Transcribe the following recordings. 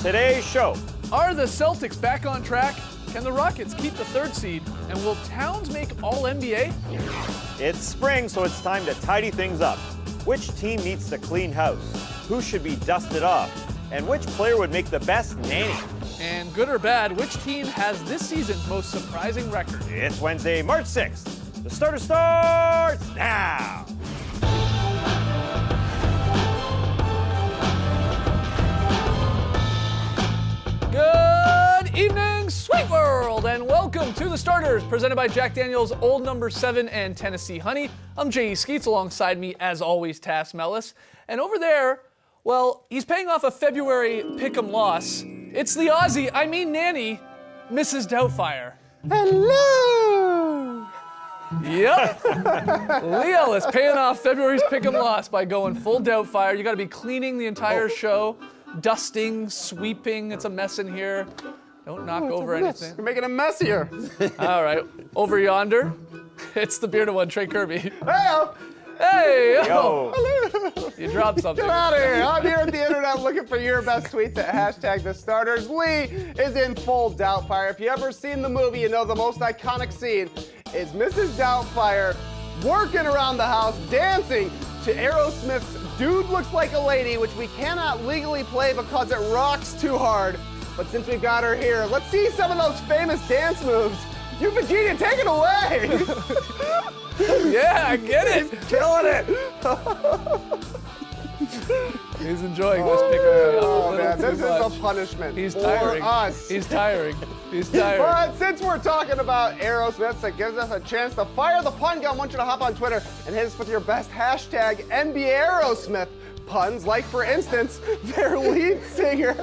today's show. Are the Celtics back on track? Can the Rockets keep the 3rd seed? And will Towns make All-NBA? It's spring, so it's time to tidy things up. Which team needs to clean house? Who should be dusted off? And which player would make the best nanny? And good or bad, which team has this season's most surprising record? It's Wednesday, March 6th. The starter starts now. Good evening, Sweet World, and welcome to The Starters, presented by Jack Daniel's Old No. 7 and Tennessee Honey. I'm J.E. Skeets, alongside me, as always, Tass Mellis. And over there, well, he's paying off a February pick'em loss. It's the Aussie, I mean nanny, Mrs. Doubtfire. Hello! Yep. Lee Ellis paying off February's pick'em loss by going full Doubtfire. You got to be cleaning the entire show, dusting, sweeping. It's a mess in here. Don't knock over anything. You're making it messier. All right. Over yonder, it's the bearded one, Trey Kirby. Hey-o. Hey, Yo. you dropped something. Get out of here. I'm here at the internet looking for your best tweets at hashtag the starters. Lee is in full Doubtfire. If you ever seen the movie, you know the most iconic scene is Mrs. Doubtfire working around the house, dancing to Aerosmith's Dude Looks Like a Lady, which we cannot legally play because it rocks too hard. But since we've got her here, let's see some of those famous dance moves. You, Virginia, take it away. Yeah, I get it. Killing it. He's enjoying this pick'em. Oh, man, this is a punishment He's for tiring. us. He's tiring. He's tiring. But since we're talking about Aerosmith, that gives us a chance to fire the pun gun. I want you to hop on Twitter and hit us with your best hashtag NBA Aerosmith puns, like, for instance, their lead singer,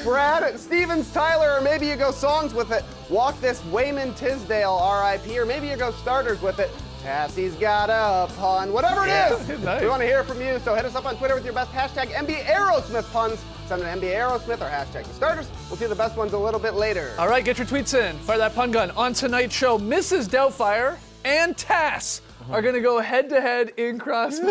Brad Stevens Tyler, or maybe you go songs with it, Walk This Wayman Tisdale, R.I.P., or maybe you go starters with it, Tassie's got a pun, whatever it is. Nice. We want to hear from you, so hit us up on Twitter with your best hashtag NBA Aerosmith puns. Send an NBA Aerosmith or hashtag the starters. We'll see the best ones a little bit later. All right, get your tweets in. Fire that pun gun. On tonight's show, Mrs. Doubtfire and Tass are going to go head-to-head in crossfire.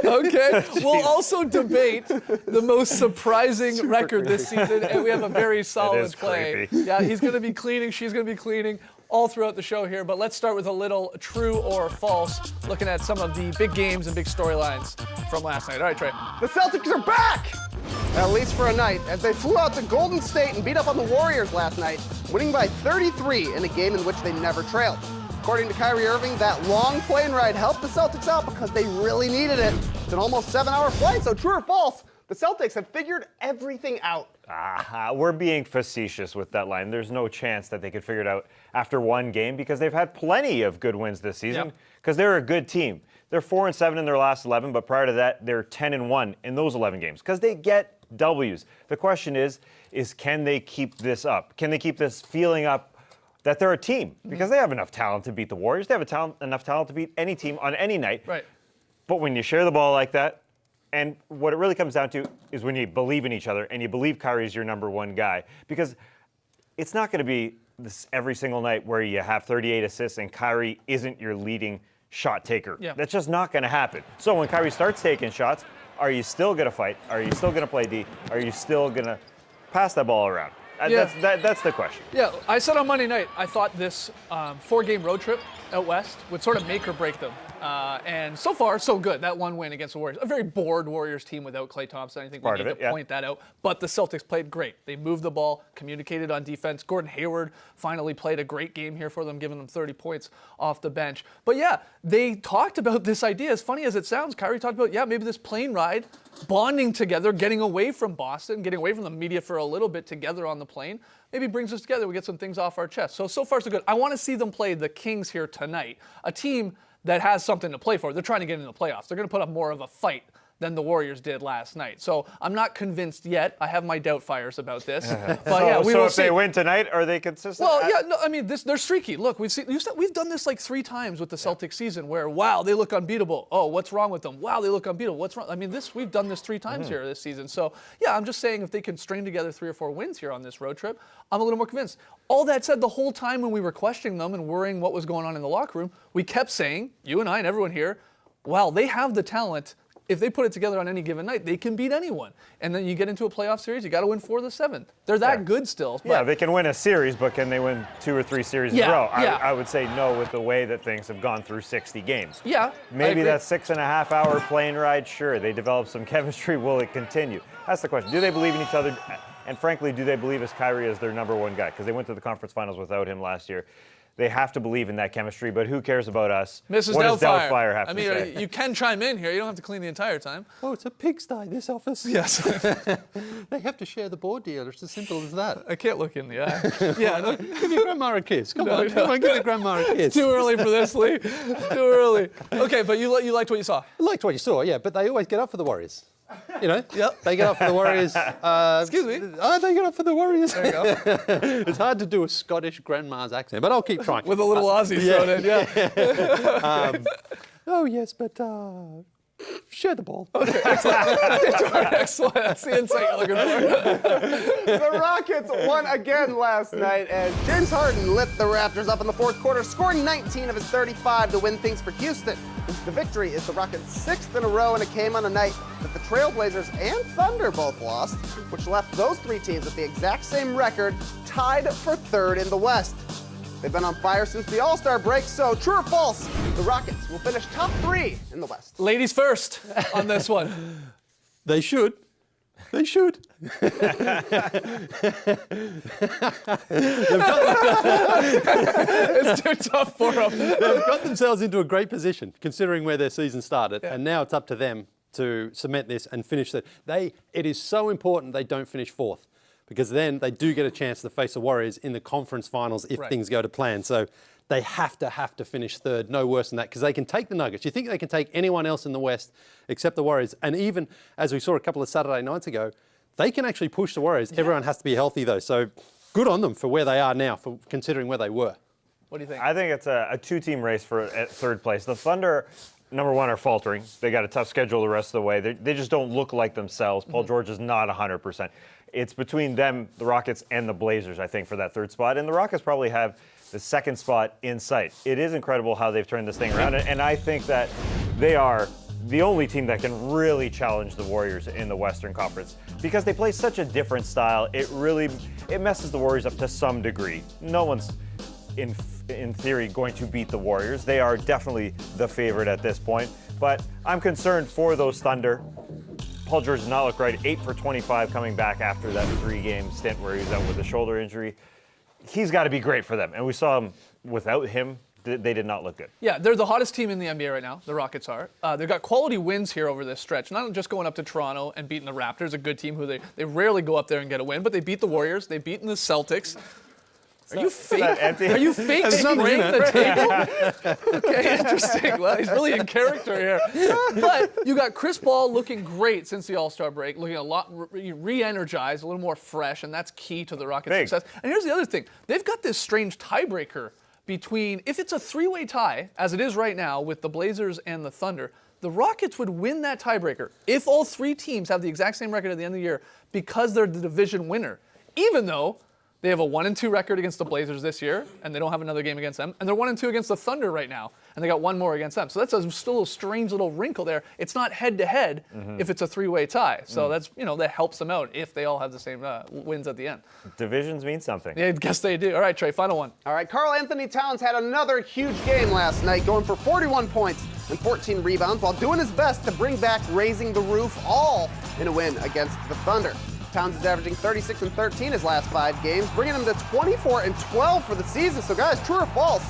Okay. We'll also debate the most surprising record this season, and we have a very solid play. creepy. Yeah, he's going to be cleaning, she's going to be cleaning all throughout the show here, but let's start with a little true or false, looking at some of the big games and big storylines from last night. All right, Trey. The Celtics are back! At least for a night, as they flew out to Golden State and beat up on the Warriors last night, winning by 33 in a game in which they never trailed. According to Kyrie Irving, that long plane ride helped the Celtics out because they really needed it. It's an almost 7-hour flight, so true or false, the Celtics have figured everything out. We're being facetious with that line. There's no chance that they could figure it out after one game because they've had plenty of good wins this season because they're a good team. They're 4-7 in their last 11, but prior to that, they're 10-1 in those 11 games because they get W's. The question is can they keep this up? Can they keep this feeling up that they're a team? Because they have enough talent to beat the Warriors. They have enough talent to beat any team on any night. Right. But when you share the ball like that, and what it really comes down to is when you believe in each other and you believe Kyrie's your number one guy. Because it's not going to be this every single night where you have 38 assists and Kyrie isn't your leading shot taker. Yeah. That's just not going to happen. So when Kyrie starts taking shots, are you still going to fight? Are you still going to play D? Are you still going to pass that ball around? Yeah. That's the question. Yeah, I said on Monday night, I thought this 4-game road trip out west would sort of make or break them. And so far, so good. That one win against the Warriors. A very bored Warriors team without Klay Thompson. I think we need to point that out. But the Celtics played great. They moved the ball, communicated on defense. Gordon Hayward finally played a great game here for them, giving them 30 points off the bench. But yeah, they talked about this idea. As funny as it sounds, Kyrie talked about, maybe this plane ride, bonding together, getting away from Boston, getting away from the media for a little bit together on the plane, maybe brings us together. We get some things off our chest. So far, so good. I want to see them play the Kings here tonight, a team that has something to play for. They're trying to get into the playoffs. They're going to put up more of a fight than the Warriors did last night. So I'm not convinced yet. I have my Doubtfires about this. But yeah, we will see. They win tonight, are they consistent? Well, yeah, no, I mean, they're streaky. Look, we've done this like 3 times with the Celtics season where, wow, they look unbeatable. Oh, what's wrong with them? Wow, they look unbeatable. What's wrong? I mean, we've done this 3 times here this season. So yeah, I'm just saying if they can string together 3 or 4 wins here on this road trip, I'm a little more convinced. All that said, the whole time when we were questioning them and worrying what was going on in the locker room, we kept saying, you and I and everyone here, wow, they have the talent. if they put it together on any given night, they can beat anyone. And then you get into a playoff series, you got to win 4 of the 7. They're that good still. Yeah, they can win a series, but can they win 2 or 3 series in a row? I would say no with the way that things have gone through 60 games. Yeah. Maybe that 6.5-hour plane ride, sure, they develop some chemistry. Will it continue? That's the question. Do they believe in each other? And frankly, do they believe Kyrie is their number one guy? Because they went to the conference finals without him last year. They have to believe in that chemistry, but who cares about us? Mrs. What Doubtfire. does Doubtfire have to say? You can chime in here. You don't have to clean the entire time. Oh, it's a pigsty, this office. Yes. They have to share the board deal. It's as simple as that. I can't look in the eye. Yeah. No. Give your grandma a kiss. Come on, give your grandma a kiss. Too early for this, Lee. Too early. Okay, but you liked what you saw. I liked what you saw, yeah, but they always get up for the Warriors. You know, they get up for the Warriors. Excuse me. They get up for the Warriors. There you go. It's hard to do a Scottish grandma's accent, but I'll keep trying. With a little Aussie thrown in, yeah. Oh, yes, but share the ball. Okay, excellent. That's the insight you're looking for. The Rockets won again last night as James Harden lit the Raptors up in the fourth quarter, scoring 19 of his 35 to win things for Houston. The victory is the Rockets' 6th in a row, and it came on a night that the Trailblazers and Thunder both lost, which left those 3 teams with the exact same record, tied for 3rd in the West. They've been on fire since the All-Star break, so true or false, the Rockets will finish top 3 in the West. Ladies first on this one. They should. They should. It's too tough for them. They've got themselves into a great position, considering where their season started, and now it's up to them to cement this and finish it. It is so important they don't finish 4th, because then they do get a chance to face the Warriors in the conference finals if things go to plan. So they have to finish 3rd, no worse than that, because they can take the Nuggets. You think they can take anyone else in the West except the Warriors? And even, as we saw a couple of Saturday nights ago, they can actually push the Warriors. Yeah. Everyone has to be healthy, though. So good on them for where they are now, for considering where they were. What do you think? I think it's a 2-team race for 3rd place. The Thunder, number one, are faltering. They got a tough schedule the rest of the way. They just don't look like themselves. Paul George is not 100%. It's between them, the Rockets, and the Blazers, I think, for that 3rd spot. And the Rockets probably have the 2nd spot in sight. It is incredible how they've turned this thing around. And I think that they are the only team that can really challenge the Warriors in the Western Conference because they play such a different style. It messes the Warriors up to some degree. No one's, in theory, going to beat the Warriors. They are definitely the favorite at this point. But I'm concerned for those Thunder. Paul George does not look right. 8 for 25 coming back after that 3-game stint where he was out with a shoulder injury. He's got to be great for them. And we saw him without him. They did not look good. Yeah, they're the hottest team in the NBA right now, the Rockets are. They've got quality wins here over this stretch, not just going up to Toronto and beating the Raptors, a good team who they rarely go up there and get a win, but they beat the Warriors, they've beaten the Celtics. Are you fake spraying the table? Okay, interesting. Well, he's really in character here. But you got Chris Paul looking great since the All-Star break, looking a lot re-energized, a little more fresh, and that's key to the Rockets' success. And here's the other thing. They've got this strange tiebreaker between, if it's a 3-way tie, as it is right now with the Blazers and the Thunder, the Rockets would win that tiebreaker if all 3 teams have the exact same record at the end of the year because they're the division winner, even though they have a 1-2 record against the Blazers this year, and they don't have another game against them. And they're 1-2 against the Thunder right now, and they got 1 more against them. So that's still a strange little wrinkle there. It's not head-to-head if it's a 3-way tie. So that's, that helps them out if they all have the same wins at the end. Divisions mean something. Yeah, I guess they do. All right, Trey, final one. All right, Karl Anthony Towns had another huge game last night, going for 41 points and 14 rebounds while doing his best to bring back Raising the Roof, all in a win against the Thunder. Towns is averaging 36 and 13 his last 5 games, bringing him to 24 and 12 for the season. So, guys, true or false,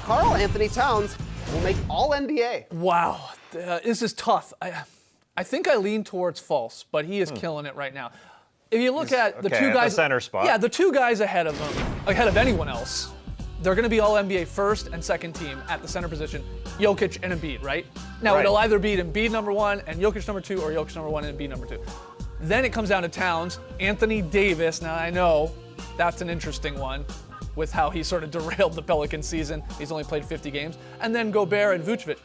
Karl Anthony Towns will make All-NBA. Wow, this is tough. I think I lean towards false, but he is killing it right now. If you look at the 2 guys, the center spot. Yeah, the 2 guys ahead of him, ahead of anyone else, they're going to be All-NBA 1st and 2nd team at the center position, Jokic and Embiid, right? Now, it'll either be Embiid number 1 and Jokic number 2, or Jokic number 1 and Embiid number 2. Then it comes down to Towns, Anthony Davis. Now, I know that's an interesting one with how he sort of derailed the Pelican season. He's only played 50 games. And then Gobert and Vucevic.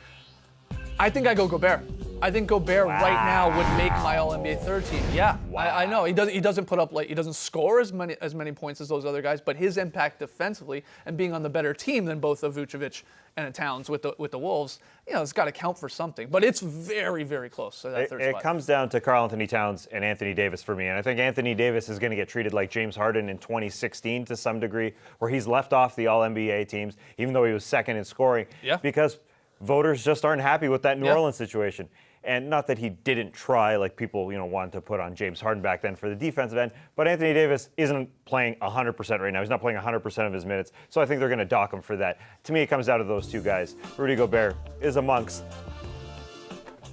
I think I go Gobert. I think Gobert right now would make my All-NBA third team. Yeah, I know he doesn't put up he doesn't score as many points as those other guys, but his impact defensively and being on the better team than both a Vucevic and a Towns with the Wolves, it's got to count for something. But it's very, very close to that third spot. It comes down to Karl Anthony Towns and Anthony Davis for me, and I think Anthony Davis is going to get treated like James Harden in 2016 to some degree, where he's left off the All-NBA teams, even though he was second in scoring, because voters just aren't happy with that New Orleans situation. And not that he didn't try, like people, wanted to put on James Harden back then for the defensive end, but Anthony Davis isn't playing 100% right now. He's not playing 100% of his minutes, so I think they're going to dock him for that. To me, it comes out of those two guys. Rudy Gobert is amongst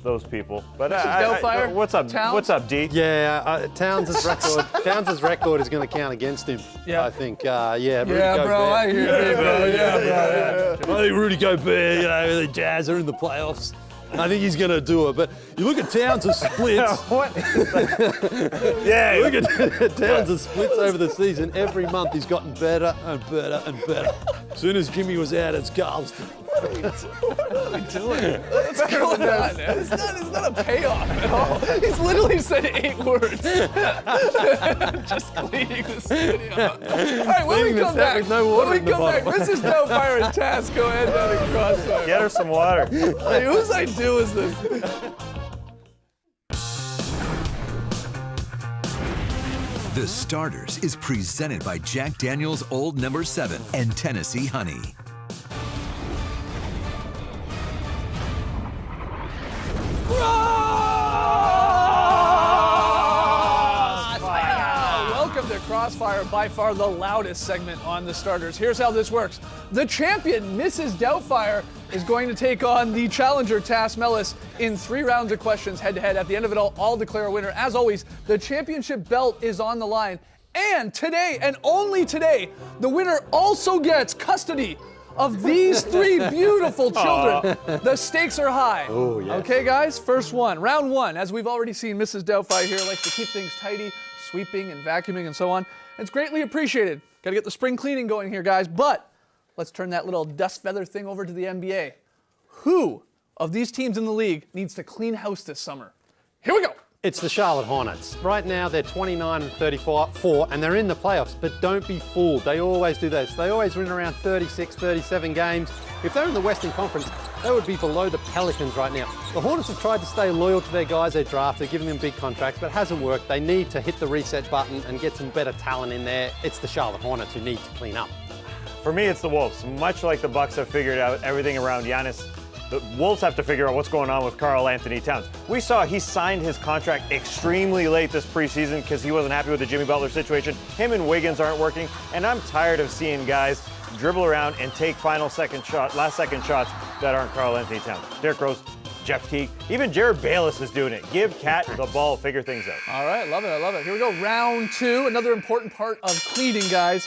those people. But what's up? Towns? What's up, D? Yeah, Towns' record is going to count against him. Yeah. I think. Rudy Gobert. Bro, I hear you, bro. Yeah, bro. I think Rudy Gobert, the Jazz are in the playoffs. I think he's going to do it. But you look at Towns' splits. What is that? Yeah. Look at Towns' splits over the season. Every month he's gotten better and better and better. As soon as Jimmy was out, it's Carlston. What are we doing? What's going on? It's not a payoff at all. He's literally said 8 words. Just cleaning the studio. All right, when we come back, Mrs. Doubtfire and Taz go ahead down and crossfire. Get her some water. Hey, whose idea was this? The Starters is presented by Jack Daniel's Old No. 7 and Tennessee Honey. Welcome to Crossfire, by far the loudest segment on the Starters. Here's how this works. The champion, Mrs. Doubtfire, is going to take on the challenger, Tass Mellis, in 3 rounds of questions head-to-head. At the end of it all, I'll declare a winner. As always, the championship belt is on the line. And today, and only today, the winner also gets custody of these 3 beautiful children. The stakes are high. Oh, yes. Okay, guys, first one. Round 1. As we've already seen, Mrs. Doubtfire here likes to keep things tidy, sweeping and vacuuming and so on. It's greatly appreciated. Got to get the spring cleaning going here, guys. But let's turn that little dust feather thing over to the NBA. Who of these teams in the league needs to clean house this summer? Here we go. It's the Charlotte Hornets. Right now they're 29 and 34, and they're in the playoffs, but don't be fooled. They always do this. They always win around 36, 37 games. If they're in the Western Conference, they would be below the Pelicans right now. The Hornets have tried to stay loyal to their guys they drafted, giving them big contracts, but it hasn't worked. They need to hit the reset button and get some better talent in there. It's the Charlotte Hornets who need to clean up. For me, it's the Wolves. Much like the Bucks have figured out everything around Giannis, the Wolves have to figure out what's going on with Karl Anthony Towns. We saw he signed his contract extremely late this preseason because he wasn't happy with the Jimmy Butler situation. Him and Wiggins aren't working, and I'm tired of seeing guys dribble around and take last second shots that aren't Karl Anthony Towns. Derrick Rose, Jeff Teague, even Jared Bayless is doing it. Give Cat the ball, figure things out. All right, love it, I love it. Here we go, round 2. Another important part of cleaning, guys.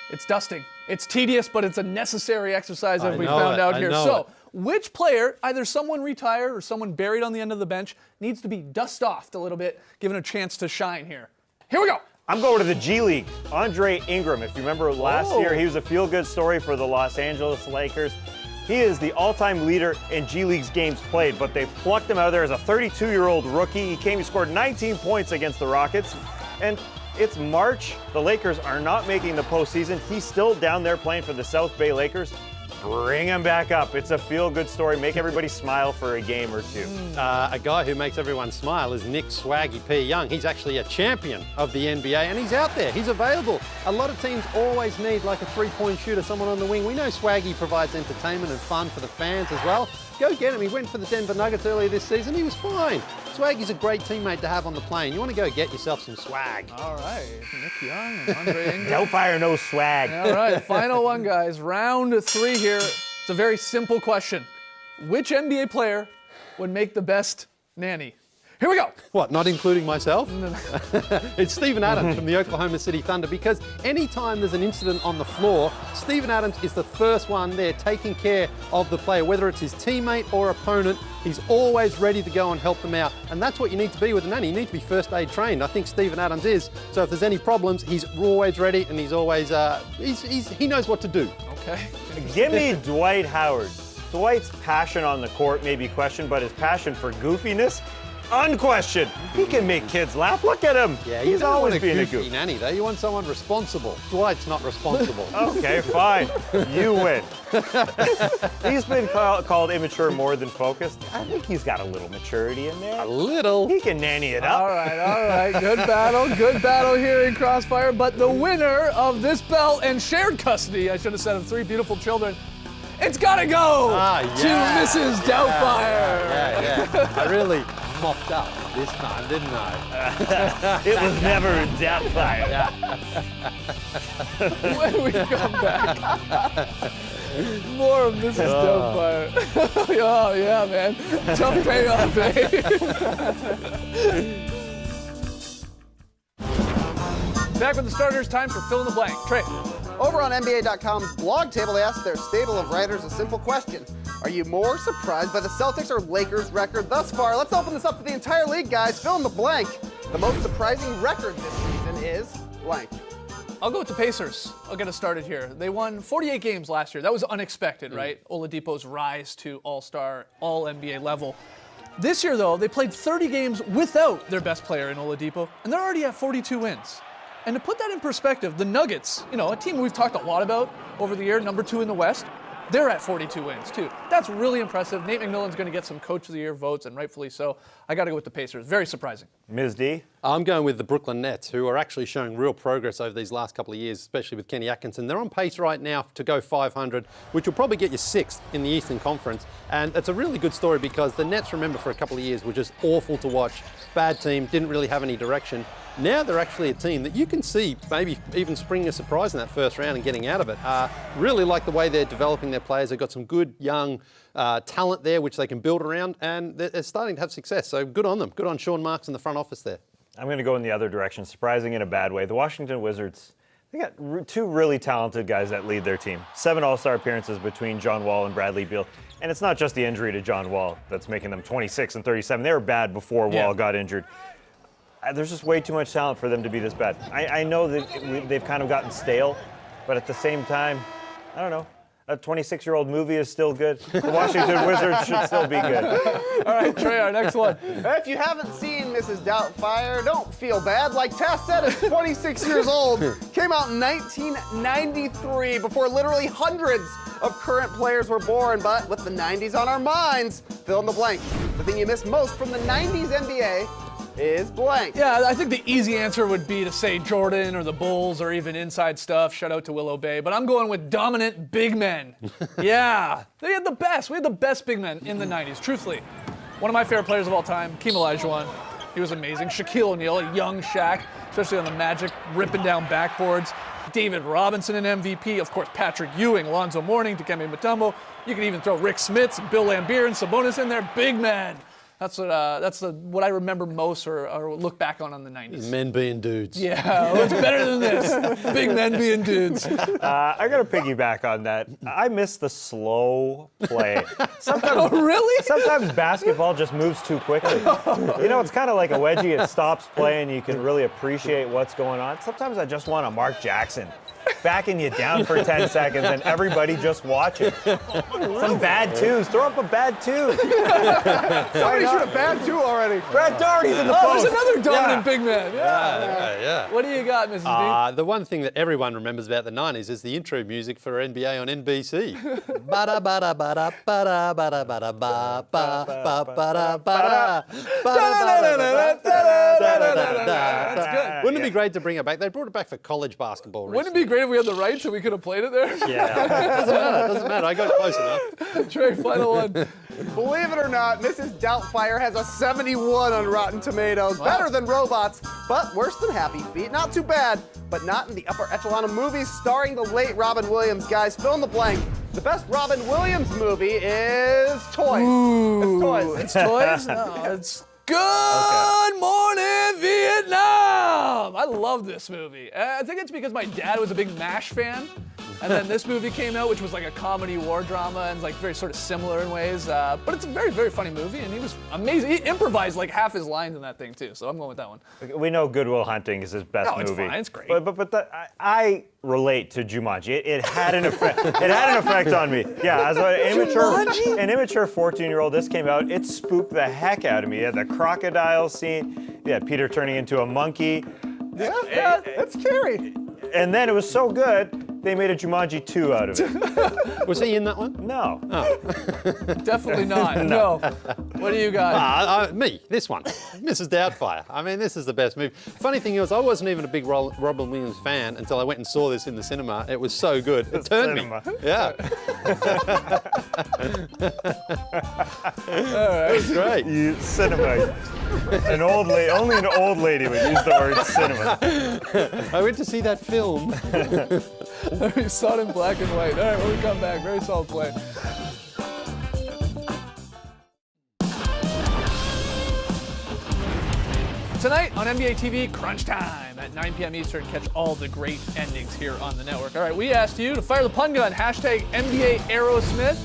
It's dusting. It's tedious, but it's a necessary exercise, as we found out here. So, which player, either someone retired or someone buried on the end of the bench, needs to be dust offed a little bit, given a chance to shine here? Here we go. I'm going to the G League. Andre Ingram, if you remember last year, he was a feel-good story for the Los Angeles Lakers. He is the all-time leader in G League's games played, but they plucked him out of there as a 32-year-old rookie. He scored 19 points against the Rockets, and it's March. The Lakers are not making the postseason. He's still down there playing for the South Bay Lakers. Bring him back up. It's a feel-good story. Make everybody smile for a game or two. A guy who makes everyone smile is Nick Swaggy P. Young. He's actually a champion of the NBA, and he's out there. He's available. A lot of teams always need like a 3-point shooter, someone on the wing. We know Swaggy provides entertainment and fun for the fans as well. Go get him. He went for the Denver Nuggets earlier this season. He was fine. Swaggy's a great teammate to have on the plane. You want to go get yourself some swag. All right, Nick Young and Andre Ingram. Doubtfire, no swag. All right, final one, guys. Round 3 here. It's a very simple question. Which NBA player would make the best nanny? Here we go. What, not including myself? It's Steven Adams from the Oklahoma City Thunder, because anytime there's an incident on the floor, Steven Adams is the first one there taking care of the player, whether it's his teammate or opponent. He's always ready to go and help them out. And that's what you need to be with a nanny. You need to be first aid trained. I think Steven Adams is. So if there's any problems, he's always ready, and he's always, he knows what to do. Okay. Give me Dwight Howard. Dwight's passion on the court may be questioned, but his passion for goofiness, unquestioned. He can make kids laugh. Look at him. Yeah, he's always being a goofy goof. nanny, though. You want someone responsible. Dwight's not responsible. Okay, fine. You win. He's been called immature more than focused. I think he's got a little maturity in there. A little. He can nanny it up. All right. Good battle here in Crossfire. But the winner of this belt and shared custody, I should have said, of 3 beautiful children, it's gotta go to Mrs. Doubtfire. Yeah. I really mopped up this time, didn't I? It was never a Doubtfire. When we come back, more of Mrs. Doubtfire. Oh, yeah, man. Tough payoff, Back with the starters, time for fill in the blank. Trey. Over on NBA.com's blog table, they asked their stable of writers a simple question. Are you more surprised by the Celtics or Lakers record thus far? Let's open this up to the entire league, guys. Fill in the blank. The most surprising record this season is blank. I'll go with the Pacers. I'll get us started here. They won 48 games last year. That was unexpected, right? Oladipo's rise to all-star, all-NBA level. This year, though, they played 30 games without their best player in Oladipo, and they're already at 42 wins. And to put that in perspective, the Nuggets, a team we've talked a lot about over the year, number 2 in the West, they're at 42 wins, too. That's really impressive. Nate McMillan's going to get some Coach of the Year votes, and rightfully so. I got to go with the Pacers. Very surprising. Ms. D? I'm going with the Brooklyn Nets, who are actually showing real progress over these last couple of years, especially with Kenny Atkinson. They're on pace right now to go 500, which will probably get you 6th in the Eastern Conference. And it's a really good story because the Nets, remember, for a couple of years were just awful to watch. Bad team, didn't really have any direction. Now they're actually a team that you can see maybe even springing a surprise in that first round and getting out of it. Really like the way they're developing their players. They've got some good young talent there which they can build around, and they're starting to have success. So good on them. Good on Sean Marks in the front office there. I'm going to go in the other direction, surprising in a bad way. The Washington Wizards, they got 2 really talented guys that lead their team. 7 All-Star appearances between John Wall and Bradley Beal. And it's not just the injury to John Wall that's making them 26 and 37. They were bad before Wall got injured. There's just way too much talent for them to be this bad. I know that they've kind of gotten stale, but at the same time, I don't know. A 26-year-old movie is still good. The Washington Wizards should still be good. All right, Trey, our next one. If you haven't seen Mrs. Doubtfire, don't feel bad. Like Tess said, it's 26 years old. Came out in 1993 before literally hundreds of current players were born. But with the 90s on our minds, fill in the blank. The thing you miss most from the 90s NBA is blank. Yeah, I think the easy answer would be to say Jordan or the Bulls or even Inside Stuff. Shout out to Willow Bay. But I'm going with dominant big men. Yeah, they had the best. We had the best big men in the 90s, truthfully. One of my favorite players of all time, Hakeem Olajuwon. He was amazing. Shaquille O'Neal, a young Shaq, especially on the Magic, ripping down backboards. David Robinson, an MVP. Of course, Patrick Ewing, Alonzo Mourning, Dikembe Mutombo. You can even throw Rick Smits, Bill Laimbeer, and Sabonis in there. Big men. That's what I remember most or look back on the 90s. Men being dudes. Yeah, what's better than this? Big men being dudes. I got to piggyback on that. I miss the slow play. Sometimes, really? Sometimes basketball just moves too quickly. It's kind of like a wedgie. It stops playing. You can really appreciate what's going on. Sometimes I just want a Mark Jackson backing you down for 10 seconds and everybody just watching. Some bad twos. Throw up a bad two. Somebody should have bad two already. Brad Doherty's in the Oh, post. there's another dominant big man. Yeah. What do you got, Mrs. D? The one thing that everyone remembers about the 90s is the intro music for NBA on NBC. Bada bada bada bada bada bada ba ba ba bada bada bada. That's good. Wouldn't it be great to bring it back? They brought it back for college basketball recently. Wouldn't it be great if we had the rights and we could have played it there? Yeah. Doesn't matter. I got close enough. Trey, final one. Believe it or not, Mrs. Doubtfire has a 71 on Rotten Tomatoes. Wow. Better than Robots, but worse than Happy Feet. Not too bad, but not in the upper echelon of movies starring the late Robin Williams. Guys, fill in the blank. The best Robin Williams movie is Toys. It's Toys. It's toys? No, it's Good Morning Vietnam! I love this movie. I think it's because my dad was a big MASH fan. And then this movie came out, which was like a comedy war drama and like very sort of similar in ways. But it's a very, very funny movie, and he was amazing. He improvised like half his lines in that thing too, so I'm going with that one. We know Good Will Hunting is his best No, it's movie. fine, it's great. I relate to Jumanji. It had an effect. It had an effect on me. Yeah, as an immature 14-year-old, this came out. It spooked the heck out of me. It had the crocodile scene. Yeah, Peter turning into a monkey. Yeah, that's scary. And then it was so good, they made a Jumanji 2 out of it. Was he in that one? No. Definitely not. No. What do you got? Me, this one, Mrs. Doubtfire. I mean, this is the best movie. Funny thing is, I wasn't even a big Robin Williams fan until I went and saw this in the cinema. It was so good. It turned me. Yeah. It was great. Cinema. An old lady, only an old lady would use the word cinema. I went to see that film. We saw it in black and white. All right, when we come back, very solid play. Tonight on NBA TV, Crunch Time at 9 p.m. Eastern. Catch all the great endings here on the network. All right, we asked you to fire the pun gun. Hashtag NBA Aerosmith.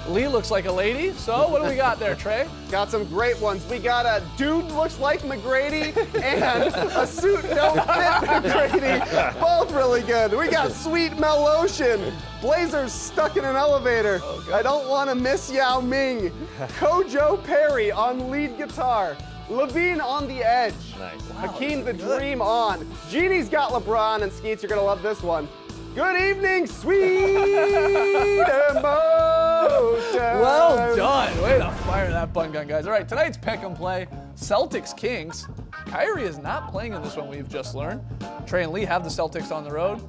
Lee looks like a lady, so what do we got there, Trey? Got some great ones. We got a dude looks like McGrady and a suit don't fit McGrady. Both really good. We got Sweet Melotion. Blazers stuck in an elevator. I don't want to miss Yao Ming. Kojo Perry on lead guitar. Levine on the edge. Nice. Hakeem the Dream on. Genie's got LeBron, and Skeets, you're going to love this one. Good evening, sweet emotion. Well done. Way to fire that pun gun, guys. All right, tonight's pick and play, Celtics Kings. Kyrie is not playing in this one, we've just learned. Trey and Lee have the Celtics on the road.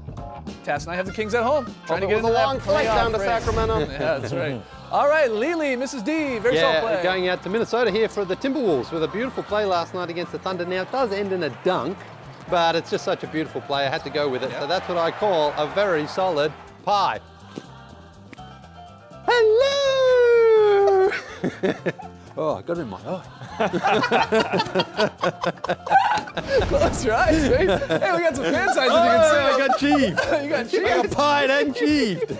Tass and I have the Kings at home. Trying to get into a that long flight playoff down to race. Sacramento. Yeah, that's right. All right, Lily, Mrs. D, very solid play. Going out to Minnesota here for the Timberwolves with a beautiful play last night against the Thunder. Now, it does end in a dunk, but it's just such a beautiful play. I had to go with it. Yep. So that's what I call a very solid pie. Hello! Oh, I got it in my eye. Close your eyes, mate. Hey, we got some fan signs, as you can see. I got cheeved. You got I cheese. got pied and cheeved.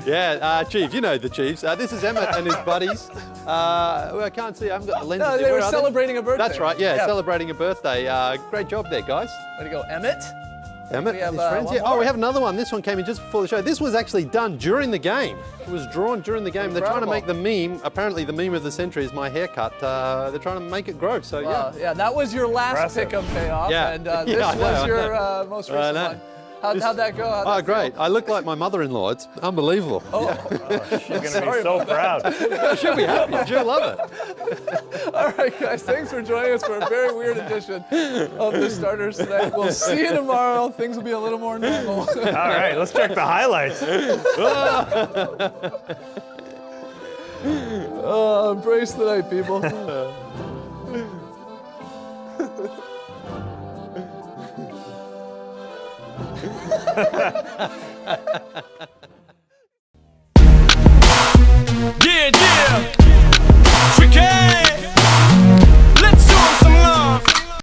Yeah, Chief, you know the Chiefs. This is Emmett and his buddies. Well, I can't see, I haven't got the lenses. No, they Where were are celebrating a birthday. That's right, yeah, celebrating a birthday. Great job there, guys. Way to go, Emmett. Emmett We have, and his friends. one Yeah. more. Oh, we have another one. This one came in just before the show. This was actually done during the game. It was drawn during the game. They're trying to make the meme. Apparently, the meme of the century is my haircut. They're trying to make it grow. So Yeah, that was your last Impressive. pick-em payoff, Yeah. and Yeah, this I know, was I your know. most I recent know. one. How'd that go? How'd Oh, that great. feel? I look like my mother-in-law. It's unbelievable. Oh, She's going to be so proud. She'll be happy. She'll love it. all right, guys. Thanks for joining us for a very weird edition of the Starters tonight. We'll see you tomorrow. Things will be a little more normal. All right, let's check the highlights. Embrace the night, people. Yeah, yeah. Freaking